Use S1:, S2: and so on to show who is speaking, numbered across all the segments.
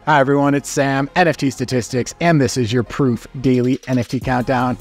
S1: Hi everyone, it's Sam, NFTstatistics, and this is your Proof Daily NFT Countdown.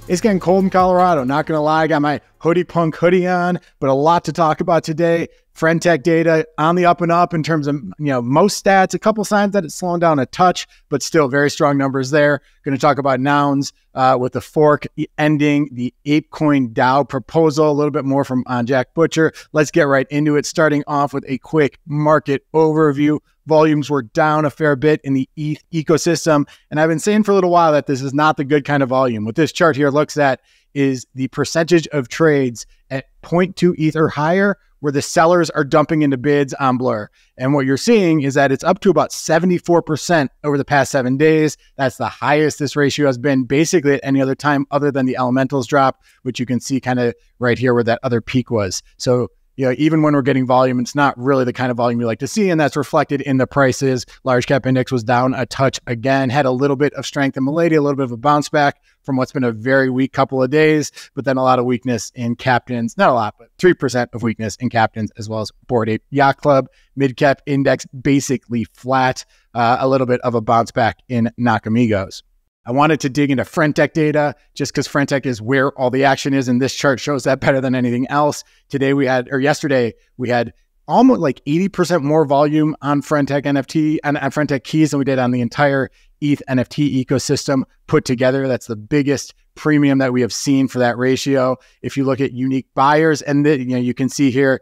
S1: It's getting cold in Colorado, not gonna lie, I got my hoodie punk hoodie on, but a lot to talk about today. Friend-Tech data on the up and up in terms of most stats, a couple signs that it's slowing down a touch, but still very strong numbers there. Going to talk about Nouns with the fork ending, the ApeCoin DAO proposal, a little bit more from Jack Butcher. Let's get right into it, starting off with a quick market overview. Volumes were down a fair bit in the ETH ecosystem, and I've been saying for a little while that this is not the good kind of volume. What this chart here looks at is the percentage of trades at 0.2 ETH or higher where the sellers are dumping into bids on Blur. And what you're seeing is that it's up to about 74% over the past 7 days. That's the highest this ratio has been basically at any other time other than the elementals drop, which you can see kind of right here where that other peak was. So even when we're getting volume, it's not really the kind of volume you like to see, and that's reflected in the prices. Large cap index was down a touch again, had a little bit of strength in Milady, a little bit of a bounce back from what's been a very weak couple of days, but then a lot of weakness in captains, not a lot, but 3% of weakness in captains, as well as Bored Ape Yacht Club. Mid cap index basically flat, a little bit of a bounce back in Nakamigos. I wanted to dig into Friend-Tech data just because Friend-Tech is where all the action is, and this chart shows that better than anything else. Yesterday, we had almost like 80% more volume on Friend-Tech NFT and on Friend-Tech keys than we did on the entire ETH NFT ecosystem put together. That's the biggest premium that we have seen for that ratio. If you look at unique buyers, and you can see here,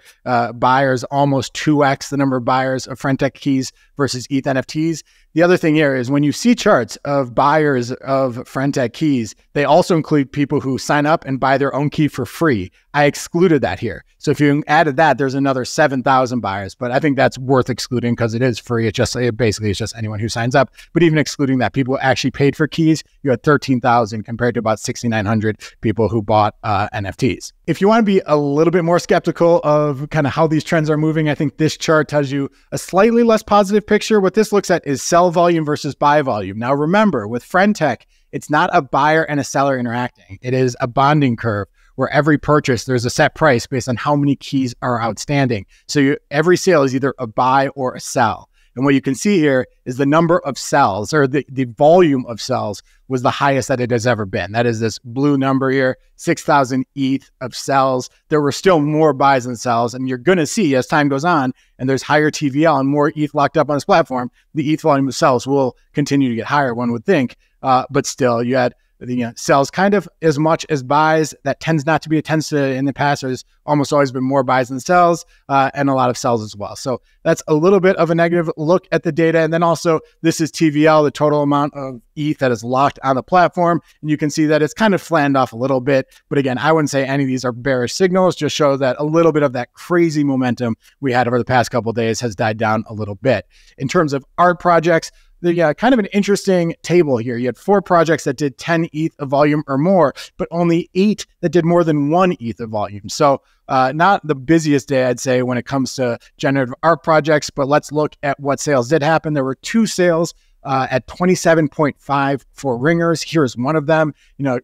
S1: buyers almost 2x the number of buyers of Friend-Tech keys versus ETH NFTs. The other thing here is when you see charts of buyers of Friend-Tech keys, they also include people who sign up and buy their own key for free. I excluded that here. So if you added that, there's another 7,000 buyers, but I think that's worth excluding because it is free. It's just anyone who signs up. But even excluding that, people who actually paid for keys, you had 13,000 compared to about 6,900 people who bought NFTs. If you want to be a little bit more skeptical of kind of how these trends are moving, I think this chart tells you a slightly less positive picture. What this looks at is sell volume versus buy volume. Now remember, with Friend-Tech, it's not a buyer and a seller interacting. It is a bonding curve where every purchase, there's a set price based on how many keys are outstanding. So every sale is either a buy or a sell. And what you can see here is the number of cells, or the volume of cells, was the highest that it has ever been. That is this blue number here, 6,000 ETH of cells. There were still more buys than sells, and you're going to see as time goes on, and there's higher TVL and more ETH locked up on this platform, the ETH volume of cells will continue to get higher, one would think. But still, you had the sells kind of as much as buys. That tends not to be. It tends to, in the past, there's almost always been more buys than sells, and a lot of sells as well. So that's a little bit of a negative look at the data. And then also, this is TVL, the total amount of ETH that is locked on the platform. And you can see that it's kind of flanned off a little bit. But again, I wouldn't say any of these are bearish signals, just show that a little bit of that crazy momentum we had over the past couple of days has died down a little bit. In terms of art projects, kind of an interesting table here. You had 4 projects that did 10 ETH of volume or more, but only 8 that did more than 1 ETH of volume. So not the busiest day, I'd say, when it comes to generative art projects, but let's look at what sales did happen. There were 2 sales at 27.5 for ringers. Here's one of them.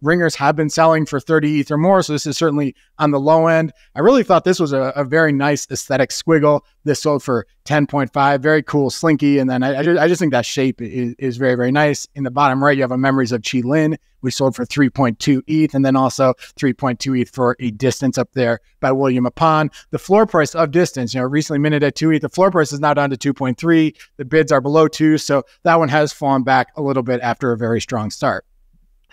S1: Ringers have been selling for 30 ETH or more, so this is certainly on the low end. I really thought this was a very nice aesthetic squiggle. This sold for 10.5, very cool, slinky. And then I just think that shape is very, very nice. In the bottom right, you have a Memories of Chi Lin. We sold for 3.2 ETH, and then also 3.2 ETH for a Distance up there by William Upon. The floor price of Distance, recently minted at 2 ETH. The floor price is now down to 2.3. The bids are below 2, so that one has fallen back a little bit after a very strong start.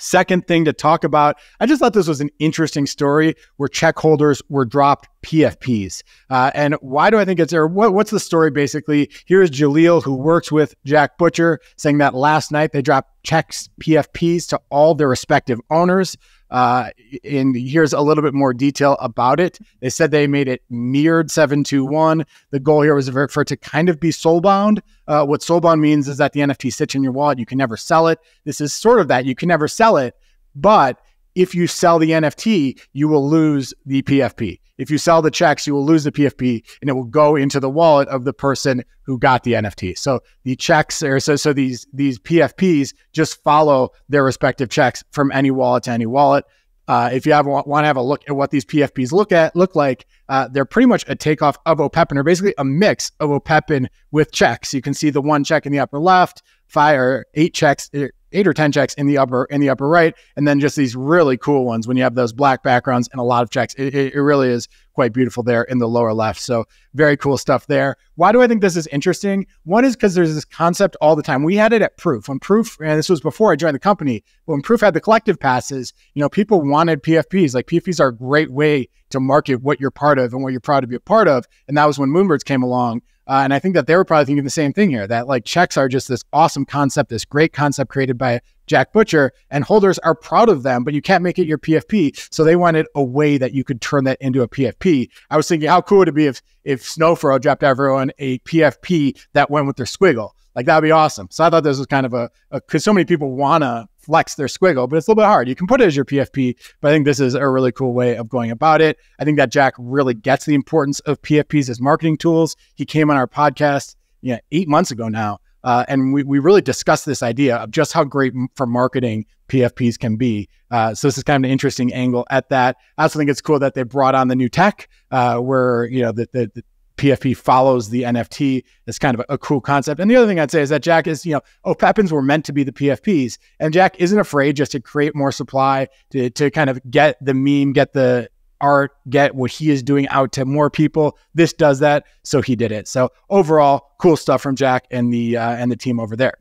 S1: Second thing to talk about, I just thought this was an interesting story where check holders were dropped PFPs. And why do I think it's there? What's the story basically? Here's Jaleel, who works with Jack Butcher, saying that last night they dropped checks PFPs to all their respective owners. And here's a little bit more detail about it. They said they made it mirrored 721. The goal here was for it to kind of be soulbound. What soulbound means is that the NFT sits in your wallet. You can never sell it. This is sort of that. You can never sell it, but if you sell the NFT, you will lose the PFP. If you sell the checks, you will lose the PFP, and it will go into the wallet of the person who got the NFT. So the checks, so these PFPs just follow their respective checks from any wallet to any wallet. If you want to have a look at what these PFPs look like, they're pretty much a takeoff of OPEPN, or basically a mix of OPEPN with checks. You can see the one check in the upper left, 5 or 8 checks, 8 or 10 checks in the upper right, and then just these really cool ones when you have those black backgrounds and a lot of checks. It really is quite beautiful there in the lower left. So very cool stuff there. Why do I think this is interesting? One is because there's this concept all the time. We had it at Proof. When Proof, and this was before I joined the company, but when Proof had the collective passes, people wanted PFPs. Like, PFPs are a great way to market what you're part of and what you're proud to be a part of. And that was when Moonbirds came along. And I think that they were probably thinking the same thing here, that like checks are just this awesome concept, this great concept created by Jack Butcher, and holders are proud of them, but you can't make it your PFP. So they wanted a way that you could turn that into a PFP. I was thinking, how cool would it be if Snowfurrow dropped everyone a PFP that went with their squiggle? Like, that'd be awesome. So I thought this was kind of because so many people want to flex their squiggle, but it's a little bit hard. You can put it as your PFP, but I think this is a really cool way of going about it. I think that Jack really gets the importance of PFPs as marketing tools. He came on our podcast 8 months ago now, and we really discussed this idea of just how great for marketing PFPs can be. So this is kind of an interesting angle at that. I also think it's cool that they brought on the new tech where the PFP follows the NFT. It's kind of a cool concept. And the other thing I'd say is that Jack is, OPEPNs were meant to be the PFPs, and Jack isn't afraid just to create more supply to kind of get the meme, get the art, get what he is doing out to more people. This does that, so he did it. So overall, cool stuff from Jack and the team over there.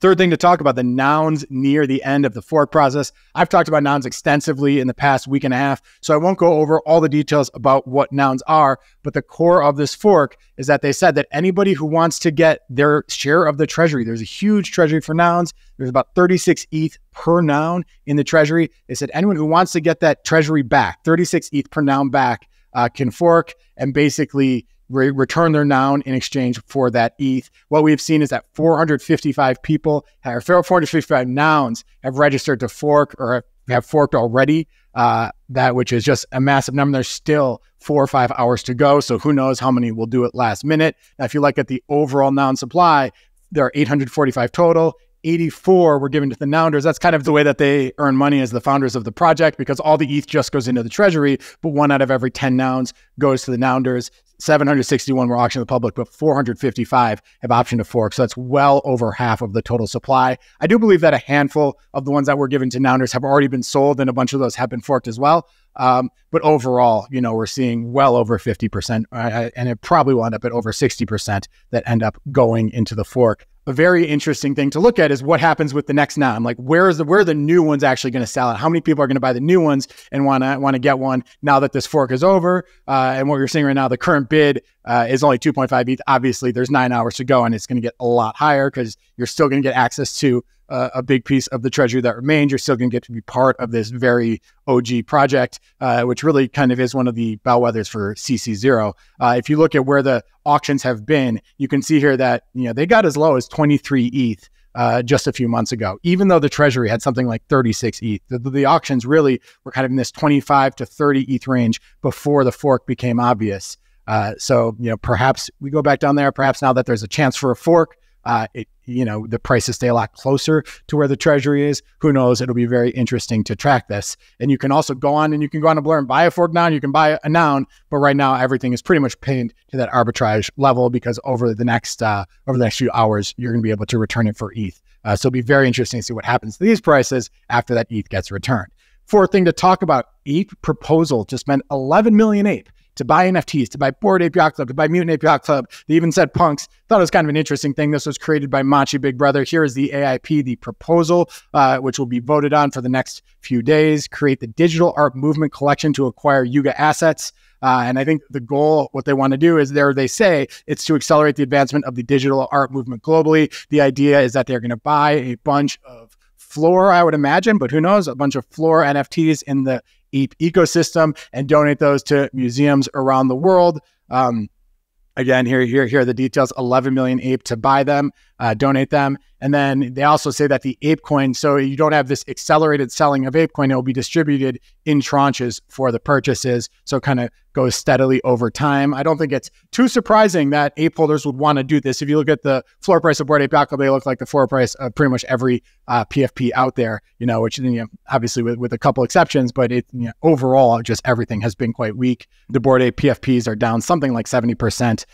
S1: Third thing to talk about, the Nouns near the end of the fork process. I've talked about Nouns extensively in the past week and a half, so I won't go over all the details about what Nouns are, but the core of this fork is that they said that anybody who wants to get their share of the treasury, there's a huge treasury for Nouns. There's about 36 ETH per Noun in the treasury. They said anyone who wants to get that treasury back, 36 ETH per Noun back, can fork and basically return their Noun in exchange for that ETH. What we've seen is that 455 people, or 455 Nouns have registered to fork or have forked already, which is just a massive number. There's still 4 or 5 hours to go, so who knows how many will do it last minute. Now, if you look at the overall Noun supply, there are 845 total. 84 were given to the Nounders. That's kind of the way that they earn money as the founders of the project, because all the ETH just goes into the treasury, but 1 out of every 10 Nouns goes to the Nounders. 761 were auctioned to the public, but 455 have optioned to fork. So that's well over half of the total supply. I do believe that a handful of the ones that were given to Nounders have already been sold, and a bunch of those have been forked as well. But overall, we're seeing well over 50%, and it probably will end up at over 60% that end up going into the fork. A very interesting thing to look at is what happens with the next Noun. Like, where are the new ones actually going to sell at? How many people are going to buy the new ones and want to get one now that this fork is over? And what you're seeing right now, the current bid is only 2.5 ETH. Obviously, there's 9 hours to go, and it's going to get a lot higher because you're still going to get access to a big piece of the treasury that remains. You're still going to get to be part of this very OG project, which really kind of is one of the bellwethers for CC0. If you look at where the auctions have been, you can see here that they got as low as 23 ETH just a few months ago, even though the treasury had something like 36 ETH. The auctions really were kind of in this 25 to 30 ETH range before the fork became obvious. So perhaps we go back down there. Perhaps now that there's a chance for a fork, the prices stay a lot closer to where the treasury is. Who knows? It'll be very interesting to track this. And you can also go on a Blur and buy a fork Noun. You can buy a Noun, but right now everything is pretty much pinned to that arbitrage level, because over the next few hours, you're going to be able to return it for ETH. So it'll be very interesting to see what happens to these prices after that ETH gets returned. Fourth thing to talk about, APE proposal to spend 11 million APE to buy NFTs, to buy Bored Ape Yacht Club, to buy Mutant Ape Yacht Club. They even said punks. Thought it was kind of an interesting thing. This was created by Machi Big Brother. Here is the AIP, the proposal, which will be voted on for the next few days. Create the digital art movement collection to acquire Yuga assets. And I think the goal, what they want to do is they say it's to accelerate the advancement of the digital art movement globally. The idea is that they're going to buy a bunch of floor, I would imagine, but who knows, a bunch of floor NFTs in the APE ecosystem and donate those to museums around the world. Again, here are the details. 11 million APE to buy them, donate them. And then they also say that the ape coin, so you don't have this accelerated selling of ape coin, it will be distributed in tranches for the purchases. So it kind of goes steadily over time. I don't think it's too surprising that ape holders would want to do this. If you look at the floor price of Bored Ape Yacht Club, they look like the floor price of pretty much every PFP out there, which obviously with a couple exceptions, but overall, just everything has been quite weak. The Bored Ape PFPs are down something like 70%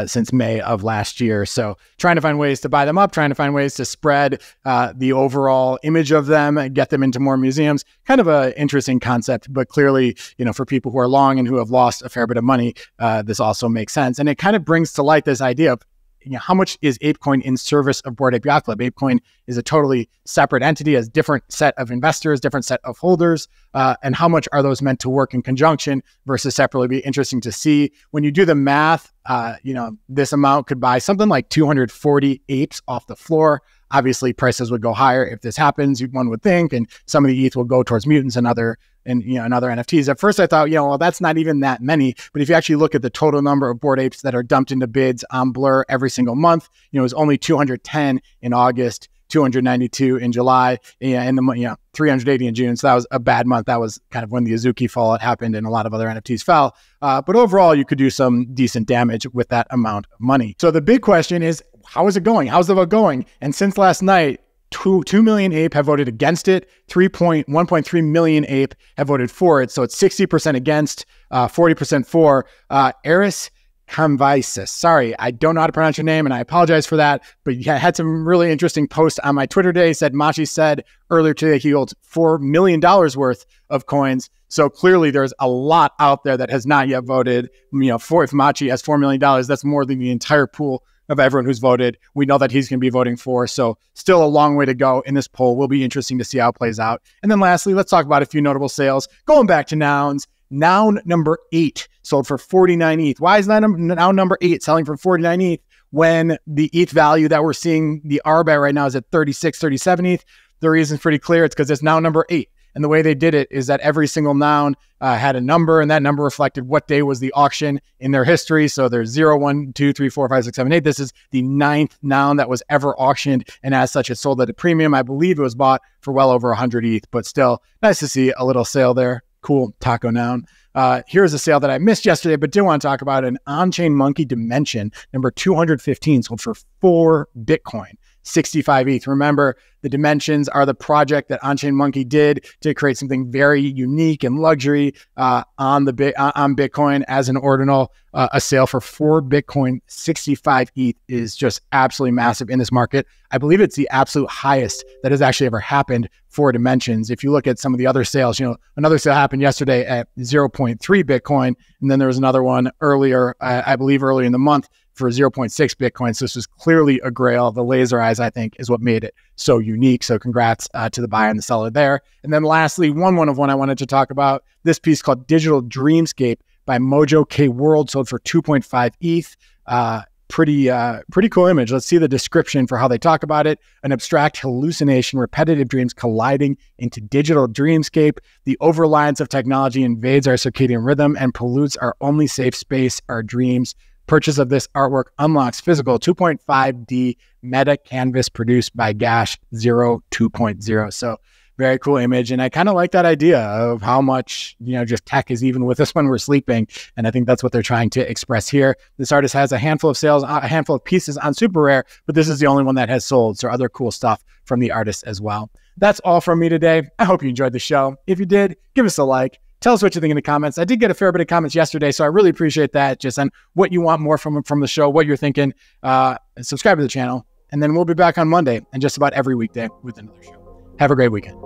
S1: since May of last year. So trying to find ways to buy them up, trying to find ways to spread the overall image of them and get them into more museums. Kind of an interesting concept, but clearly, for people who are long and who have lost a fair bit of money, this also makes sense. And it kind of brings to light this idea of how much is ApeCoin in service of Bored Ape Yacht Club? ApeCoin is a totally separate entity, has different set of investors, different set of holders, and how much are those meant to work in conjunction versus separately? Be interesting to see. When you do the math, this amount could buy something like 240 apes off the floor. Obviously, prices would go higher if this happens, one would think, and some of the ETH will go towards mutants and other NFTs. At first, I thought, well, that's not even that many. But if you actually look at the total number of Bored Apes that are dumped into bids on Blur every single month, it was only 210 in August, 292 in July, and 380 in June. So that was a bad month. That was kind of when the Azuki fallout happened and a lot of other NFTs fell. But overall, you could do some decent damage with that amount of money. So the big question is, how is it going? How's the vote going? And since last night, 2 million ape have voted against it. 1.3 million ape have voted for it. So it's 60% against, 40% for. Eris Kamvaisis. Sorry, I don't know how to pronounce your name, and I apologize for that. But you had some really interesting posts on my Twitter today. Machi said earlier today he holds $4 million worth of coins. So clearly there's a lot out there that has not yet voted. If Machi has $4 million, that's more than the entire pool of everyone who's voted. We know that he's going to be voting for. So still a long way to go in this poll. Will be interesting to see how it plays out. And then lastly, let's talk about a few notable sales. Going back to Nouns. Noun number 8 sold for 49 ETH. Why is Noun number 8 selling for 49 ETH when the ETH value that we're seeing the ARB at right now is at 36, 37 ETH? The reason's pretty clear. It's because it's Noun number 8. And the way they did it is that every single noun had a number, and that number reflected what day was the auction in their history. So there's 0, 1, 2, 3, 4, 5, 6, 7, 8. This is the 9th noun that was ever auctioned, and as such, it sold at a premium. I believe it was bought for well over 100 ETH, but still nice to see a little sale there. Cool taco noun. Here's a sale that I missed yesterday, but did want to talk about. An OnChainMonkey Dimension, number 215, sold for 4 Bitcoin. 65 ETH. Remember, the dimensions are the project that OnChainMonkey did to create something very unique and luxury on Bitcoin as an ordinal. A sale for 4 Bitcoin, 65 ETH is just absolutely massive in this market. I believe it's the absolute highest that has actually ever happened for dimensions. If you look at some of the other sales, another sale happened yesterday at 0.3 Bitcoin, and then there was another one earlier, I believe earlier in the month, for 0.6 Bitcoin. So this was clearly a grail. The laser eyes, I think, is what made it so unique. So congrats to the buyer and the seller there. And then lastly, one of one I wanted to talk about, this piece called Digital Dreamscape by MojokoWorld, sold for 2.5 ETH. Pretty cool image. Let's see the description for how they talk about it. An abstract hallucination, repetitive dreams colliding into digital dreamscape. The overreliance of technology invades our circadian rhythm and pollutes our only safe space, our dreams. Purchase of this artwork unlocks physical 2.5D meta canvas produced by Gash 2.0. So very cool image. And I kind of like that idea of how much, just tech is even with us when we're sleeping. And I think that's what they're trying to express here. This artist has a handful of sales, a handful of pieces on Super Rare, but this is the only one that has sold. So other cool stuff from the artist as well. That's all from me today. I hope you enjoyed the show. If you did, give us a like. Tell us what you think in the comments. I did get a fair bit of comments yesterday, so I really appreciate that. Just on what you want more from the show, what you're thinking. Subscribe to the channel, and then we'll be back on Monday and just about every weekday with another show. Have a great weekend.